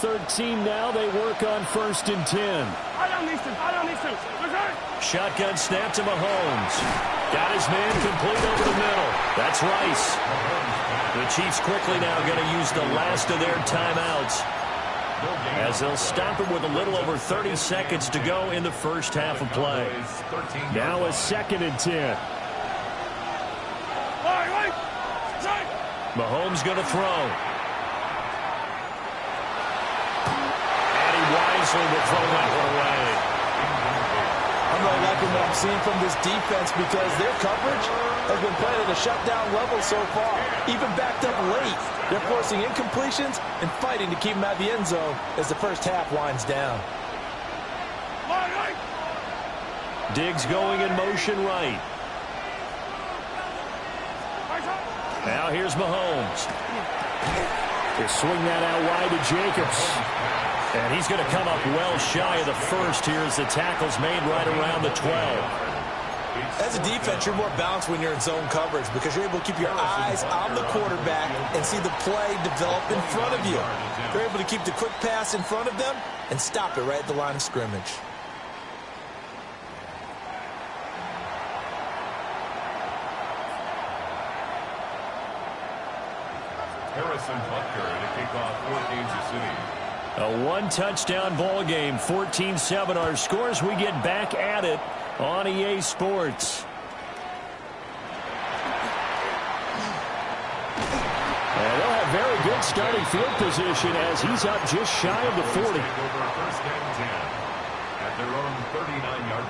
13 now. They work on 1st and 10. Shotgun snap to Mahomes. Got his man complete over the middle. That's Rice. The Chiefs quickly now going to use the last of their timeouts, as they'll stop him with a little over 30 seconds to go in the first half of play. Now a 2nd and 10. Mahomes going to throw. And he wisely will throw that one away. I'm really liking what I'm seeing from this defense because their coverage has been playing at a shutdown level so far. Even backed up late, they're forcing incompletions and fighting to keep them out of the end zone as the first half winds down. Diggs going in motion right. Now here's Mahomes. They swing that out wide to Jacobs. And he's going to come up well shy of the first here as the tackle's made right around the 12. As a defense, you're more balanced when you're in zone coverage because you're able to keep your eyes on the quarterback and see the play develop in front of you. You're able to keep the quick pass in front of them and stop it right at the line of scrimmage. Harrison Butker to kick off for Kansas City. A one-touchdown ball game, 14-7 our scores. We get back at it on EA Sports. And they'll have very good starting field position as he's up just shy of the 40. First and 10 at their own 39-yard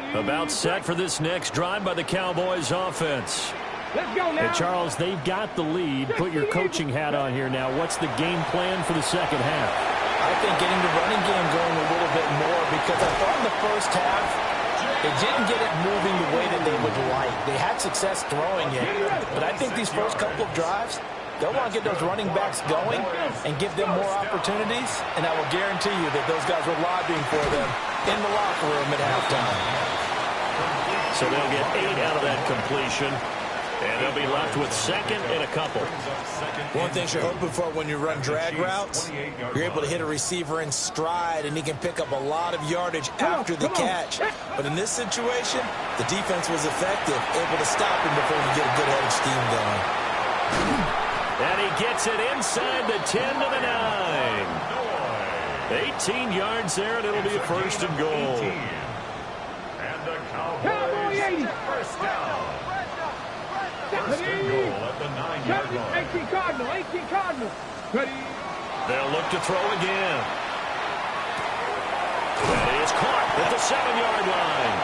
line. About set for this next drive by the Cowboys offense. Let's go now. And Charles, they've got the lead. Put your coaching hat on here now. What's the game plan for the second half? I think getting the running game going a little bit more because I thought in the first half they didn't get it moving the way that they would like. They had success throwing it, but I think these first couple of drives, they'll want to get those running backs going and give them more opportunities, and I will guarantee you that those guys were lobbying for them in the locker room at halftime. So they'll get 8 out of that completion. And they'll be left with 2nd and a couple. One thing you're hoping for when you run drag routes, you're able to hit a receiver in stride, and he can pick up a lot of yardage after the catch. But in this situation, the defense was effective, able to stop him before he get a good head of steam going. And he gets it inside the 10 to the 9. 18 yards there, and it'll be a 1st and goal. And the Cowboys first down. First and goal at the 9-yard line. 18 Cardinal. Ready. They'll look to throw again. That is caught at the 7-yard line.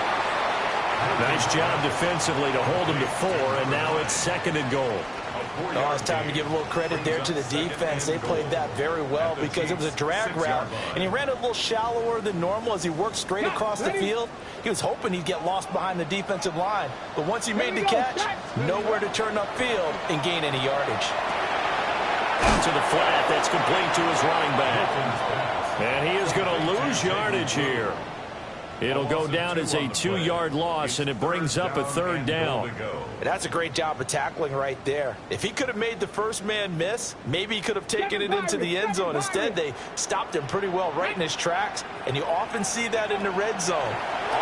Nice job defensively to hold him to 4, and now it's 2nd and goal. Oh, it's time to give a little credit there to the defense. They played that very well because it was a drag route, and he ran a little shallower than normal as he worked straight across the field. He was hoping he'd get lost behind the defensive line, but once he made the catch, nowhere to turn upfield and gain any yardage. To the flat, that's complete to his running back. And he is going to lose yardage here. It'll go down as a 2-yard loss, and it brings up a 3rd down. That's a great job of tackling right there. If he could have made the first man miss, maybe he could have taken it into the end zone. Instead, they stopped him pretty well right in his tracks, and you often see that in the red zone.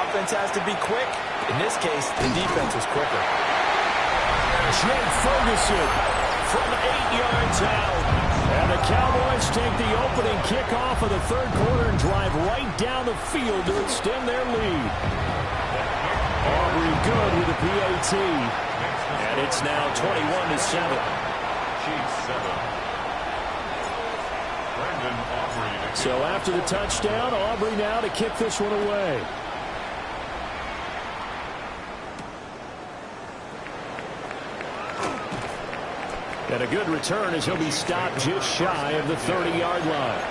Offense has to be quick. In this case, the defense was quicker. Jake Ferguson from 8 yards out. And the Cowboys take the opening kickoff of the 3rd quarter and drive right down the field to extend their lead. Aubrey good with the PAT. And it's now 21-7. So after the touchdown, Aubrey now to kick this one away. And a good return as he'll be stopped just shy of the 30-yard line.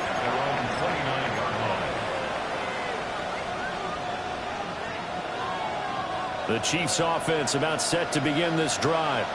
The Chiefs offense about set to begin this drive.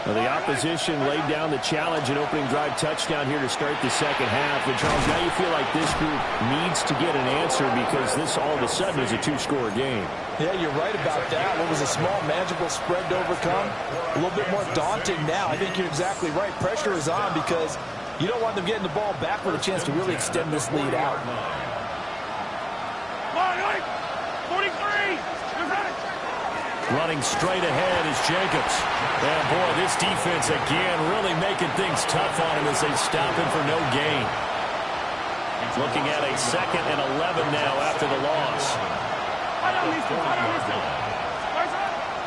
Well, the opposition laid down the challenge and opening drive touchdown here to start the second half. And Charles, now you feel like this group needs to get an answer because this all of a sudden is a two-score game. Yeah, you're right about that. What was a small, manageable spread to overcome, a little bit more daunting now. I think you're exactly right. Pressure is on because you don't want them getting the ball back with a chance to really extend this lead out. 43! Running straight ahead is Jacobs. And boy, this defense again really making things tough on him as they stop him for no gain. Looking at a 2nd and 11 now after the loss.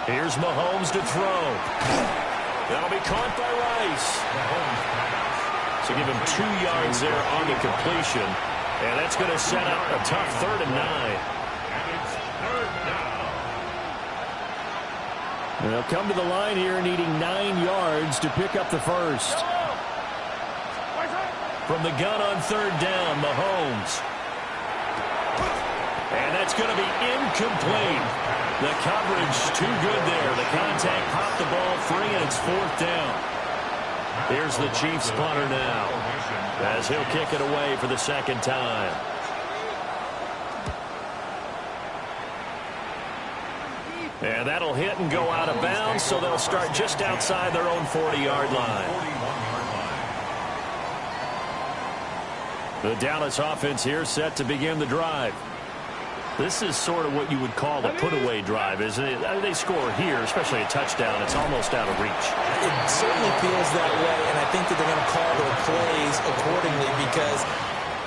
Here's Mahomes to throw. That'll be caught by Rice. So give him 2 yards there on the completion. And that's going to set up a tough 3rd and 9. They'll come to the line here needing 9 yards to pick up the first. From the gun on 3rd down, Mahomes. And that's going to be incomplete. The coverage too good there. The contact popped the ball free, and it's 4th down. Here's the Chiefs punter now as he'll kick it away for the 2nd time. And that'll hit and go out of bounds, so they'll start just outside their own 40-yard line. The Dallas offense here set to begin the drive. This is sort of what you would call a put-away drive, isn't it? They score here, especially a touchdown. It's almost out of reach. It certainly feels that way, and I think that they're going to call their plays accordingly because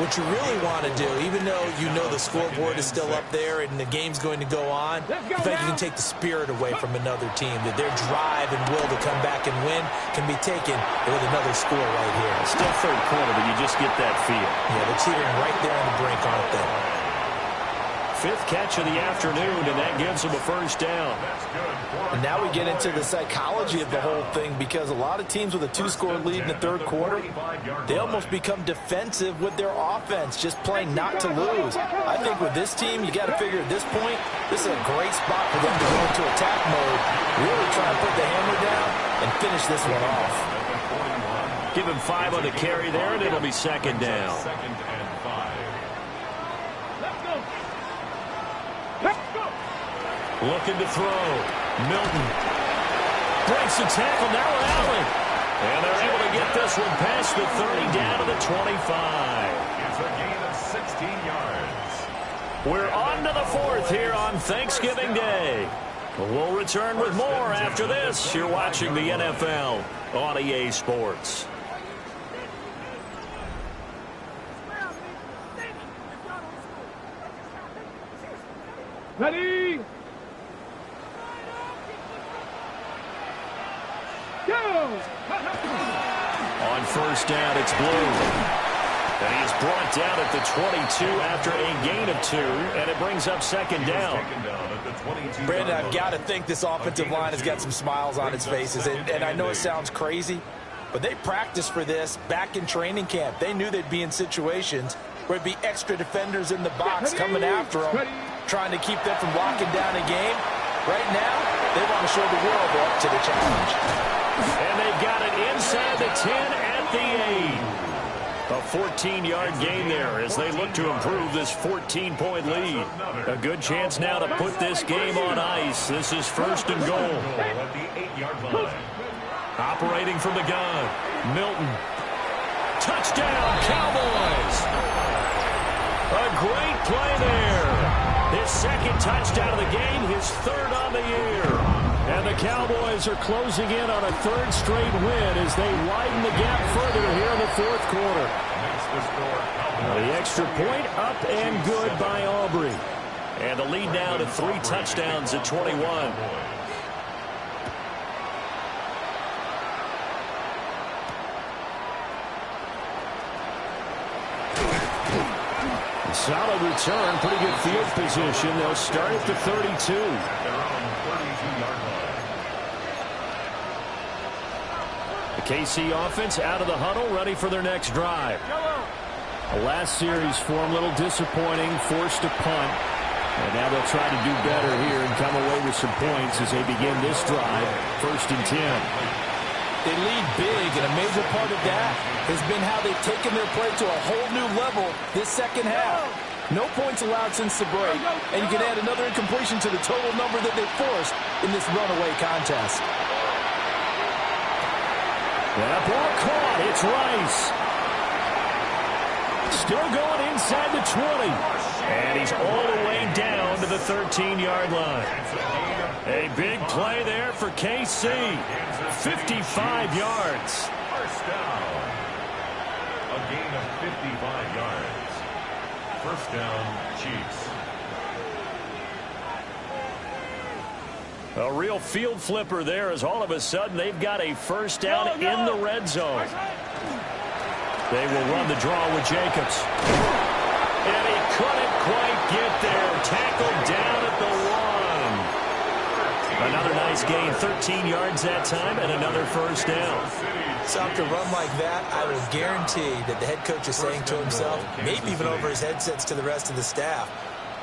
what you really want to do, even though you know the scoreboard is still up there and the game's going to go on, I think you can take the spirit away from another team, that their drive and will to come back and win can be taken with another score right here. It's still 3rd quarter, but you just get that feel. Yeah, they're teetering right there on the brink, aren't they? 5th catch of the afternoon, and that gives them a 1st down. And now we get into the psychology of the whole thing because a lot of teams with a 2-score lead in the 3rd quarter, they almost become defensive with their offense, just playing not to lose. I think with this team, you got to figure at this point, this is a great spot for them to go into attack mode, really try and put the hammer down and finish this one off. Give him 5 on the carry there, and it'll be 2nd down. Looking to throw. Milton breaks the tackle. Now Allen. And they're able to get this one past the 30 down to the 25. It's a gain of 16 yards. We're on to the 4th here on Thanksgiving Day. We'll return with more after this. You're watching the NFL on EA Sports. Ready? Go! On 1st down, it's Blue. And he is brought down at the 22 after a gain of 2, and it brings up 2nd down. Brandon, I've got to think this offensive line has got some smiles on its faces, and I know it sounds crazy, but they practiced for this back in training camp. They knew they'd be in situations where it'd be extra defenders in the box coming after them, trying to keep them from locking down a game. Right now, they want to show the world they're up to the challenge. And they've got it inside the 10 at the 8. A 14-yard gain there as they look to improve this 14-point lead. A good chance now to put this game on ice. This is 1st and goal. At the 8-yard line. Operating from the gun, Milton. Touchdown, Cowboys! A great play there. His 2nd touchdown of the game, his 3rd on the year. And the Cowboys are closing in on a 3rd straight win as they widen the gap further here in the 4th quarter. The extra point up and good by Aubrey. And the lead now to 3 touchdowns at 21. Solid return, pretty good field position. They'll start at the 32. The KC offense out of the huddle, ready for their next drive. The last series for them, a little disappointing, forced a punt. And now they'll try to do better here and come away with some points as they begin this drive, 1st and 10. They lead big, and a major part of that has been how they've taken their play to a whole new level this second half. No points allowed since the break, and you can add another incompletion to the total number that they forced in this runaway contest. That ball caught. It's Rice. Still going inside the 20. And he's all the way down to the 13-yard line. A big play there for KC. 55 yards. First down. A gain of 55 yards. First down, Chiefs. A real field flipper there as all of a sudden they've got a first down in the red zone. They will run the draw with Jacobs. And he couldn't quite get there. Tackled down at the 1. Another nice gain, 13 yards that time, and another first down. So after a run like that, I will guarantee that the head coach is saying to himself, maybe even over his headsets to the rest of the staff,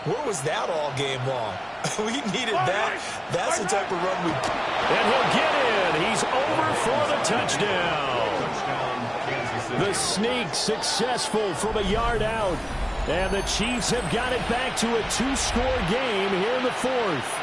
where was that all game long? We needed that. That's the type of run we... And he'll get in. He's over for the touchdown. The sneak successful from a yard out. And the Chiefs have got it back to a 2-score game here in the fourth.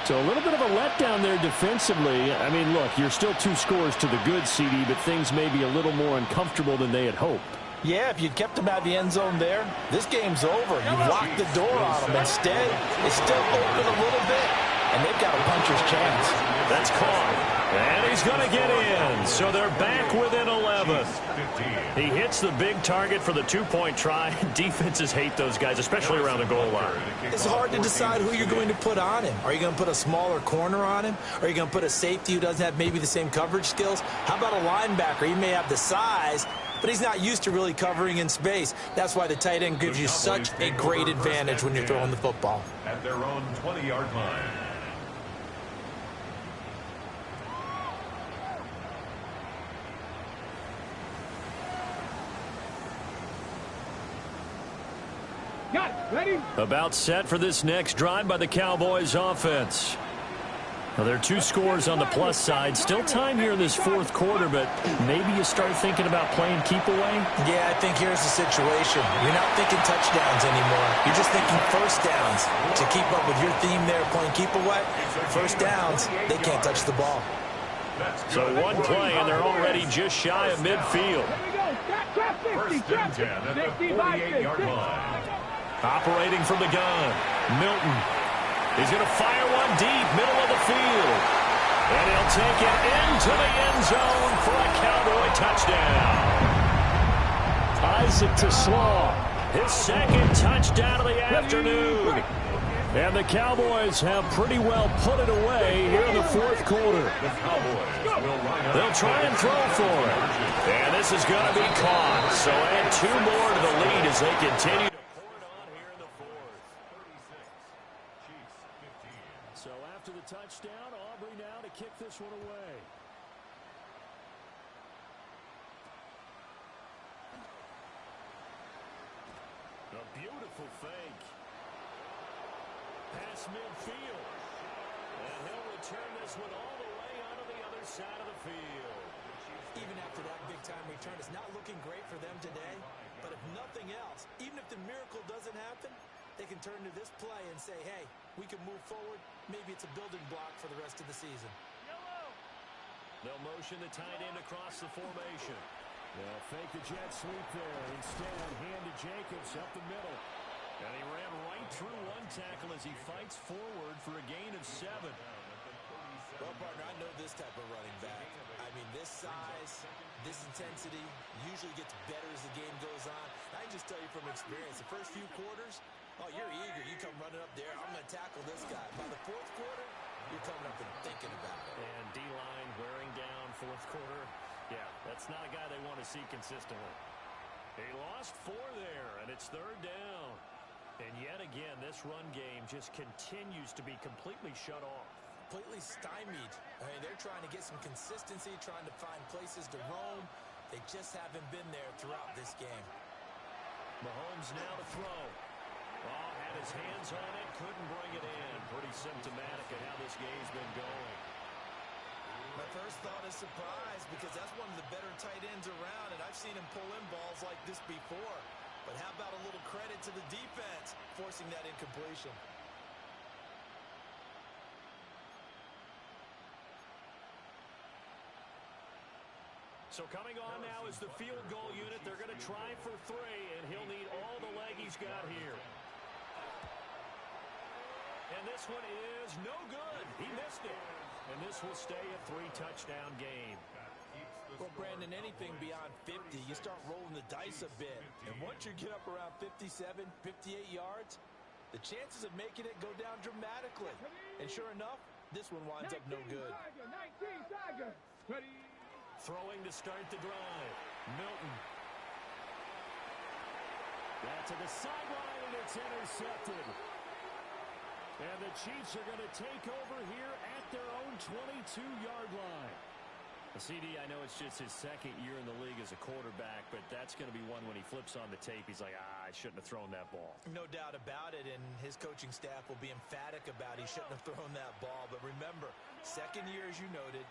So a little bit of a letdown there defensively. I mean, look, you're still 2 scores to the good, CD, but things may be a little more uncomfortable than they had hoped. Yeah, if you'd kept them out of the end zone there, this game's over. You've locked the door on them. Instead, it's still open a little bit, and they've got a puncher's chance. That's caught. And he's going to get in. So they're back within 11. He hits the big target for the 2-point try. Defenses hate those guys, especially around the goal line. It's hard to decide who you're going to put on him. Are you going to put a smaller corner on him? Are you going to put a safety who doesn't have maybe the same coverage skills? How about a linebacker? He may have the size, but he's not used to really covering in space. That's why the tight end gives you such a great advantage when you're throwing the football. At their own 20-yard line. Got it. Ready? About set for this next drive by the Cowboys offense. Well, there are 2 scores on the plus side. Still time here in this fourth quarter, but maybe you start thinking about playing keep away? Yeah, I think here's the situation. You're not thinking touchdowns anymore. You're just thinking first downs. To keep up with your theme there, playing keep away, first downs, they can't touch the ball. So one play, and they're already just shy of midfield. First and 10 at the 48-yard line. Operating from the gun, Milton. He's going to fire one deep, middle of the field. And he'll take it into the end zone for a Cowboy touchdown. Isaac TeSlaa, his second touchdown of the afternoon. And the Cowboys have pretty well put it away here in the fourth quarter. They'll try and throw for it. And this is going to be caught. So add 2 more to the lead as they continue to pour it on here in the fourth. So after the touchdown, Aubrey now to kick this one away. A beautiful fake. Pass midfield. And he'll return this one all the way onto the other side of the field. Even after that big-time return, it's not looking great for them today. But if nothing else, even if the miracle doesn't happen, they can turn to this play and say, hey, we can move forward. Maybe it's a building block for the rest of the season. They'll motion the tight end across the formation. They'll fake the jet sweep there. Instead, hand to Jacobs up the middle. And he ran right through one tackle as he fights forward for a gain of 7. Well, partner, I know this type of running back. I mean, this size, this intensity usually gets better as the game goes on. I can just tell you from experience, the first few quarters, oh, you're eager. You come running up there. I'm going to tackle this guy. By the fourth quarter, you're coming up and thinking about it. And D-line wearing down fourth quarter. Yeah, that's not a guy they want to see consistently. He lost 4 there, and it's third down. And yet again, this run game just continues to be completely shut off. Completely stymied. I mean, they're trying to get some consistency, trying to find places to roam. They just haven't been there throughout this game. Mahomes now to throw. Oh, had his hands on it, couldn't bring it in. Pretty symptomatic of how this game's been going. But My first thought is surprise because that's one of the better tight ends around, and I've seen him pull in balls like this before. But how about a little credit to the defense forcing that incompletion? So coming on now is the field goal unit. They're going to try for 3, and he'll need all the leg he's got here. And this one is no good. He missed it. And this will stay a 3-touchdown game. Well, Brandon, anything beyond 50, you start rolling the dice a bit. And once you get up around 57, 58 yards, the chances of making it go down dramatically. And sure enough, this one winds up no good. 19 Tiger. Ready. Throwing to start the drive. Milton. That's to the sideline, and it's intercepted. And the Chiefs are going to take over here at their own 22-yard line. CD, I know it's just his second year in the league as a quarterback, but that's going to be one when he flips on the tape. He's like, I shouldn't have thrown that ball. No doubt about it, and his coaching staff will be emphatic about he shouldn't have thrown that ball. But remember, second year, as you noted,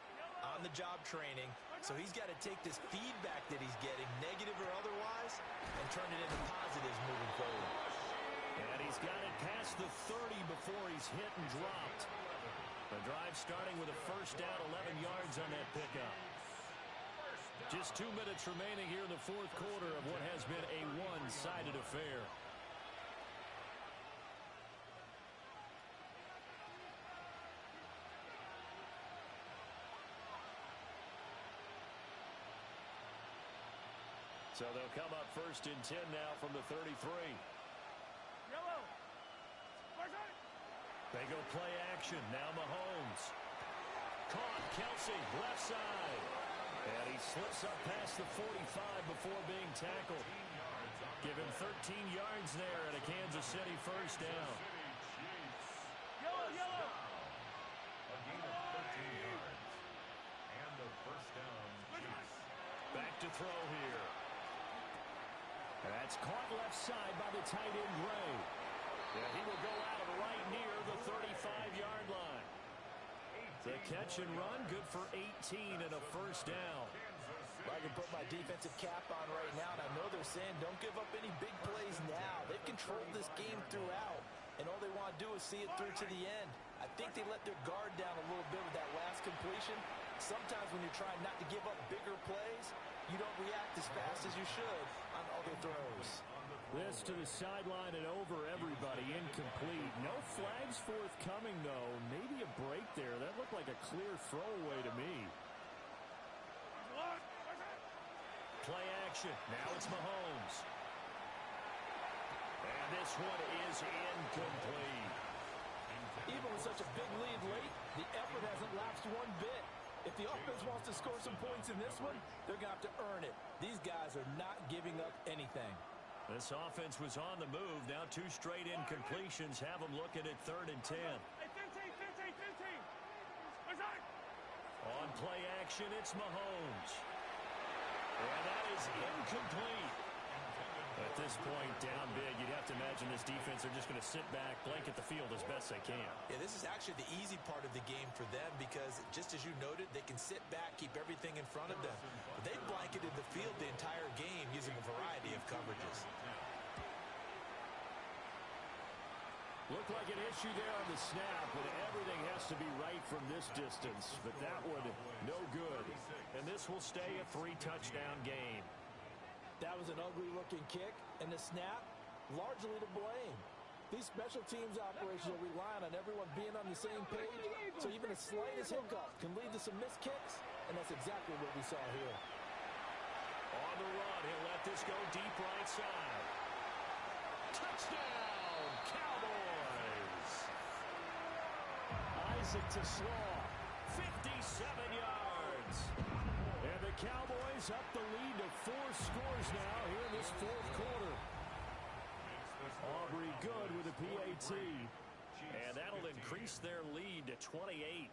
on-the-job training, so he's got to take this feedback that he's getting, negative or otherwise, and turn it into positives moving forward. And he's got it past the 30 before he's hit and dropped. The drive starting with a first down, 11 yards on that pickup. Just 2 minutes remaining here in the fourth quarter of what has been a one-sided affair. So they'll come up 1st and 10 now from the 33. Yellow. They go play action. Now Mahomes. Caught. Kelsey, left side. And he slips up past the 45 before being tackled. Give him 13 yards there at a Kansas City first down. Yellow, yellow. A gain of 13 yards. And the first down, Chiefs. Back to throw here. And that's caught left side by the tight end, Gray. Yeah, he will go out right near the 35-yard line. The catch and run, good for 18 and a first down. I can put my defensive cap on right now, and I know they're saying don't give up any big plays now. They've controlled this game throughout, and all they want to do is see it through to the end. I think they let their guard down a little bit with that last completion. Sometimes when you're trying not to give up bigger plays, you don't react as fast as you should on other throws. This to the sideline and over everybody, incomplete. No flags forthcoming, though. Maybe a break there. That looked like a clear throwaway to me. Play action. Now it's Mahomes. And this one is incomplete. Even with such a big lead late, the effort hasn't lapsed one bit. If the offense wants to score some points in this one, they're going to have to earn it. These guys are not giving up anything. This offense was on the move. Now 2 straight incompletions have them looking at 3rd and 10. Hey, 15. On play action, it's Mahomes. And that is incomplete. At this point, down big, you'd have to imagine this defense are just going to sit back, blanket the field as best they can. Yeah, this is actually the easy part of the game for them because, just as you noted, they can sit back, keep everything in front of them. But they blanketed the field the entire game using a variety of coverages. Looked like an issue there on the snap, but everything has to be right from this distance. But that one, no good. And this will stay a 3-touchdown game. That was an ugly-looking kick, and the snap, largely to blame. These special teams operations are relying on everyone being on the same page, so even the slightest hiccup can lead to some missed kicks, and that's exactly what we saw here. On the run, he'll let this go deep right side. Touchdown, Cowboys! Isaac to Slaw. 57 yards. And the Cowboys up the lead to 4 scores now here in this fourth quarter. Aubrey good with a PAT. And that'll increase their lead to 28.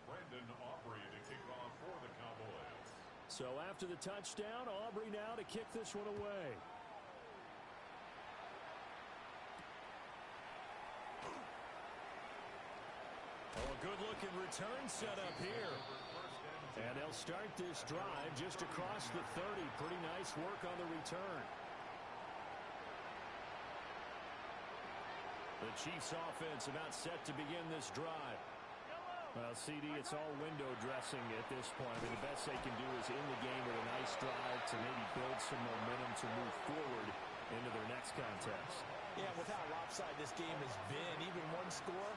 Brendan Aubrey to kick off for the Cowboys. So after the touchdown, Aubrey now to kick this one away. Oh, a good-looking return set up here. And they'll start this drive just across the 30. Pretty nice work on the return. The Chiefs offense about set to begin this drive. Well, CD, it's all window dressing at this point. I mean, the best they can do is in the game with a nice drive to maybe build some momentum to move forward into their next contest. Yeah, with how lopsided this game has been, even one score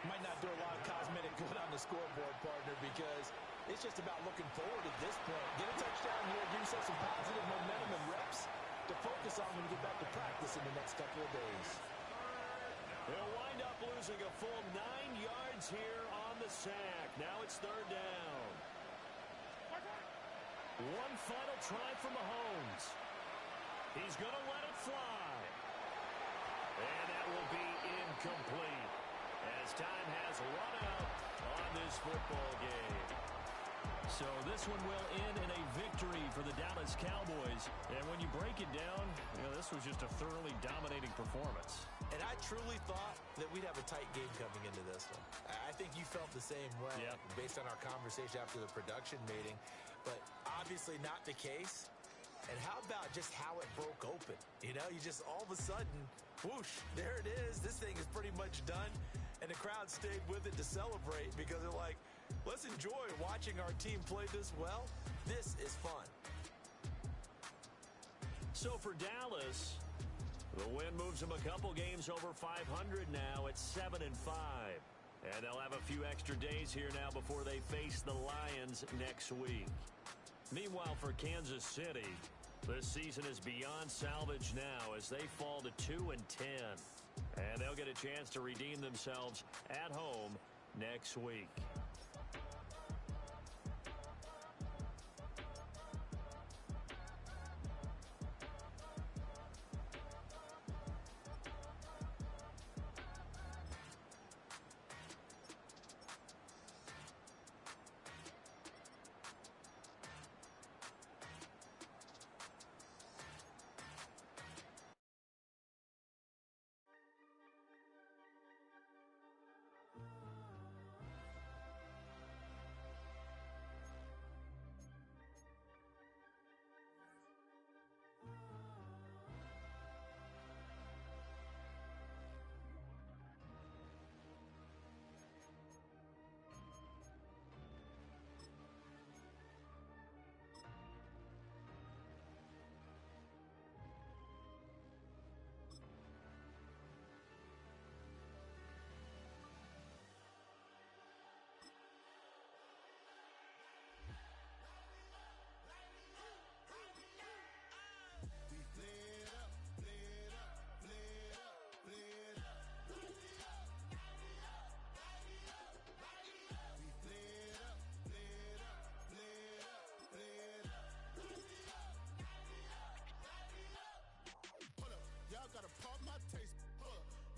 might not do a lot of cosmetic good on the scoreboard, partner, because it's just about looking forward at this point. Get a touchdown here, give yourself some positive momentum and reps to focus on when you get back to practice in the next couple of days. They'll wind up losing a full 9 yards here on the sack. Now it's third down. One final try from Mahomes. He's going to let it fly. And that will be incomplete as time has run out on this football game. So this one will end in a victory for the Dallas Cowboys. And when you break it down, you know, this was just a thoroughly dominating performance. And I truly thought that we'd have a tight game coming into this one. I think you felt the same way based on our conversation after the production meeting. But obviously not the case. And how about just how it broke open? You know, you just all of a sudden, whoosh, there it is. This thing is pretty much done. And the crowd stayed with it to celebrate because they're like, let's enjoy watching our team play this well. This is fun. So for Dallas, the win moves them a couple games over 500 now at 7-5. And they'll have a few extra days here now before they face the Lions next week. Meanwhile, for Kansas City, this season is beyond salvage now as they fall to 2-10. And they'll get a chance to redeem themselves at home next week.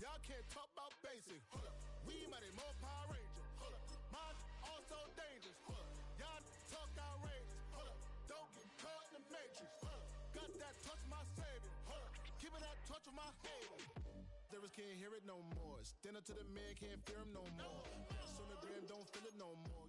Y'all can't talk about basic. We mighty more Power Ranger. Mine also dangerous. Y'all talk outrageous. Don't get caught in the matrix. Got that touch of my savior. Giving that touch of my hater. Lyrics can't hear it no more. Stand up to the man, can't fear him no more. Sonogram don't feel it no more.